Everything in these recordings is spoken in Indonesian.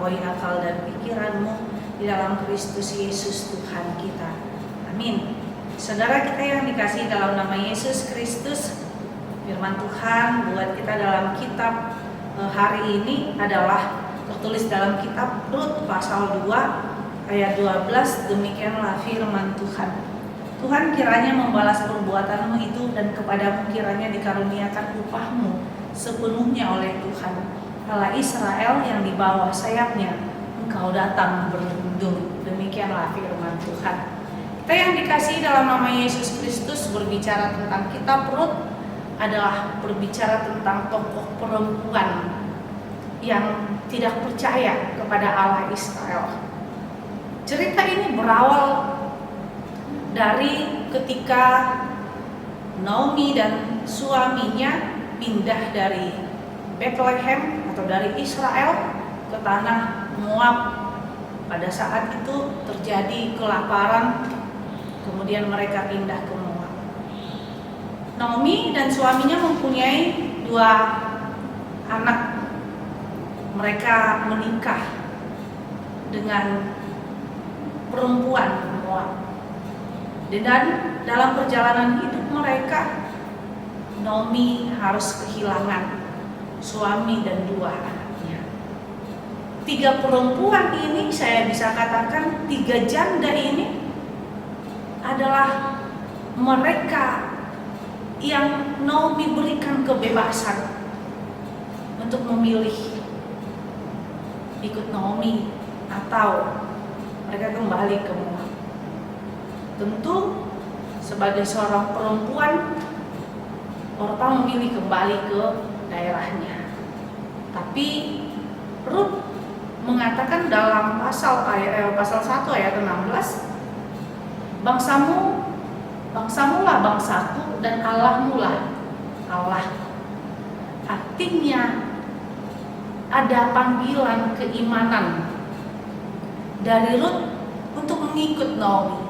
melampaui akal dan pikiranmu di dalam Kristus Yesus Tuhan kita. Amin. Saudara kita yang dikasihi dalam nama Yesus Kristus, firman Tuhan buat kita dalam kitab hari ini adalah tertulis dalam kitab Rut pasal 2 ayat 12. Demikianlah firman Tuhan. Tuhan kiranya membalas perbuatanmu itu, dan kepadamu kiranya dikaruniakan upahmu sepenuhnya oleh Tuhan Allah Israel, yang di bawah sayapnya engkau datang berlindung. Demikianlah firman Tuhan. Kita yang dikasihi dalam nama Yesus Kristus, berbicara tentang kitab Rut adalah berbicara tentang tokoh perempuan yang tidak percaya kepada Allah Israel. Cerita ini berawal dari ketika Naomi dan suaminya pindah dari Bethlehem atau dari Israel ke tanah Moab. Pada saat itu terjadi kelaparan, kemudian mereka pindah ke Moab. Naomi dan suaminya mempunyai 2 anak. Mereka menikah dengan perempuan Moab. Dan dalam perjalanan hidup mereka, Naomi harus kehilangan suami dan 2 anaknya. 3 perempuan ini, saya bisa katakan 3 janda ini adalah mereka yang Naomi berikan kebebasan untuk memilih ikut Naomi atau mereka kembali ke Moab. Tentu sebagai seorang perempuan, Orpa memilih kembali ke daerahnya. Tapi Rut mengatakan dalam pasal 1 ayat 16, bangsamulah bangsaku dan Allahmulah Allah. Artinya ada panggilan keimanan dari Rut untuk mengikut Naomi,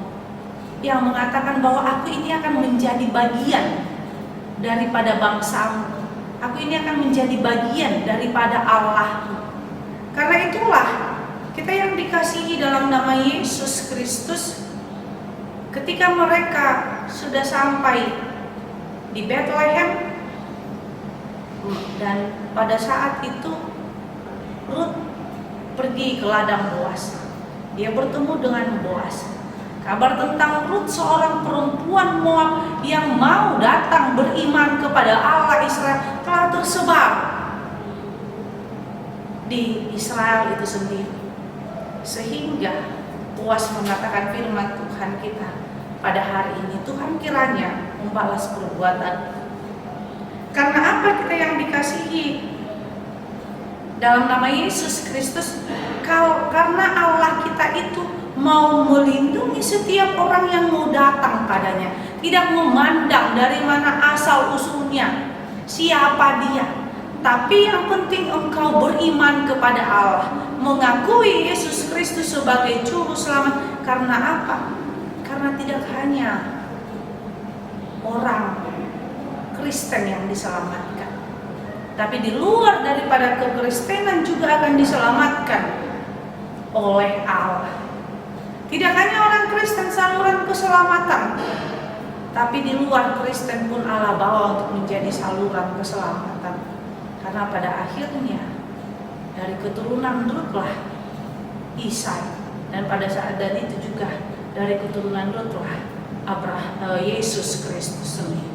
yang mengatakan bahwa aku ini akan menjadi bagian daripada bangsamu, aku ini akan menjadi bagian daripada Allahmu. Karena itulah kita yang dikasihi dalam nama Yesus Kristus, ketika mereka sudah sampai di Bethlehem, dan pada saat itu Rut pergi ke ladang Boas. Dia bertemu dengan Boas. Kabar tentang Rut, seorang perempuan Moab yang mau datang beriman kepada Allah Israel, telah tersebar di Israel itu sendiri. Sehingga Boas mengatakan firman Tuhan kita pada hari ini, Tuhan kiranya membalas perbuatan. Karena apa kita yang dikasihi dalam nama Yesus Kristus? Karena Allah kita itu mau melindungi setiap orang yang mau datang padanya, tidak memandang dari mana asal usulnya, siapa dia. Tapi yang penting engkau beriman kepada Allah, mengakui Yesus Kristus sebagai juru selamat. Karena apa? Karena tidak hanya orang Kristen yang diselamatkan, tapi di luar daripada kekristenan juga akan diselamatkan oleh Allah. Tidak hanya orang Kristen saluran keselamatan, tapi di luar Kristen pun Allah bawa untuk menjadi saluran keselamatan. Karena pada akhirnya dari keturunan Rutlah Isai, dan pada saat dan itu juga dari keturunan Rutlah Yesus Kristus sendiri.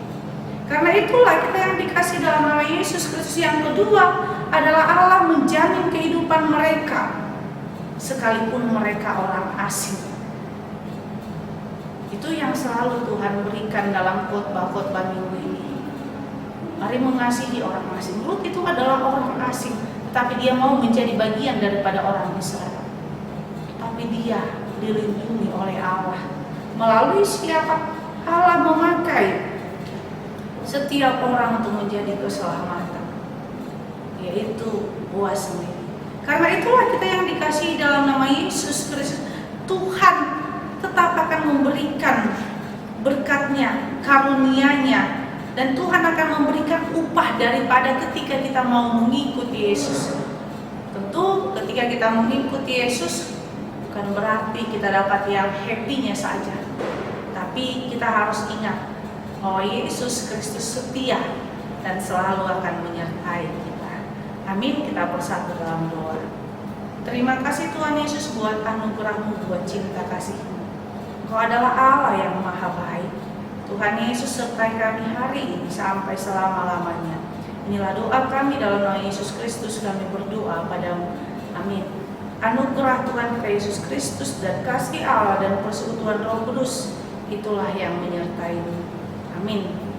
Karena itulah kita yang dikasih dalam nama Yesus Kristus. Yang kedua adalah Allah menjamin kehidupan mereka sekalipun mereka orang asing. Itu yang selalu Tuhan berikan dalam khotbah-khotbah minggu ini. Mari mengasihi orang asing. Rut itu adalah orang asing, tapi dia mau menjadi bagian daripada orang Israel. Tapi dia dilindungi oleh Allah. Melalui siapa? Allah memakai setiap orang untuk menjadi keselamatan, yaitu Boas sendiri. Karena itulah kita yang dikasihi dalam nama Yesus Kristus, Tuhan tetap akan memberikan berkat-Nya, karunia-Nya, dan Tuhan akan memberikan upah daripada ketika kita mau mengikuti Yesus. Tentu Tentu ketika kita mengikuti Yesus bukan berarti kita dapat yang happy-nya saja, tapi kita harus ingat bahwa Yesus Kristus setia dan selalu akan menyertai kita. Amin. Kita bersatu dalam doa. Terima kasih Tuhan Yesus buat anugerah-Mu, buat cinta kasih-Mu. Engkau adalah Allah yang maha baik. Tuhan Yesus sertai kami hari ini sampai selama-lamanya. Inilah doa kami dalam nama Yesus Kristus, kami berdoa padamu. Amin. Anugerah Tuhan kita Yesus Kristus dan kasih Allah dan persekutuan Roh Kudus itulah yang menyertai-Mu. Amin.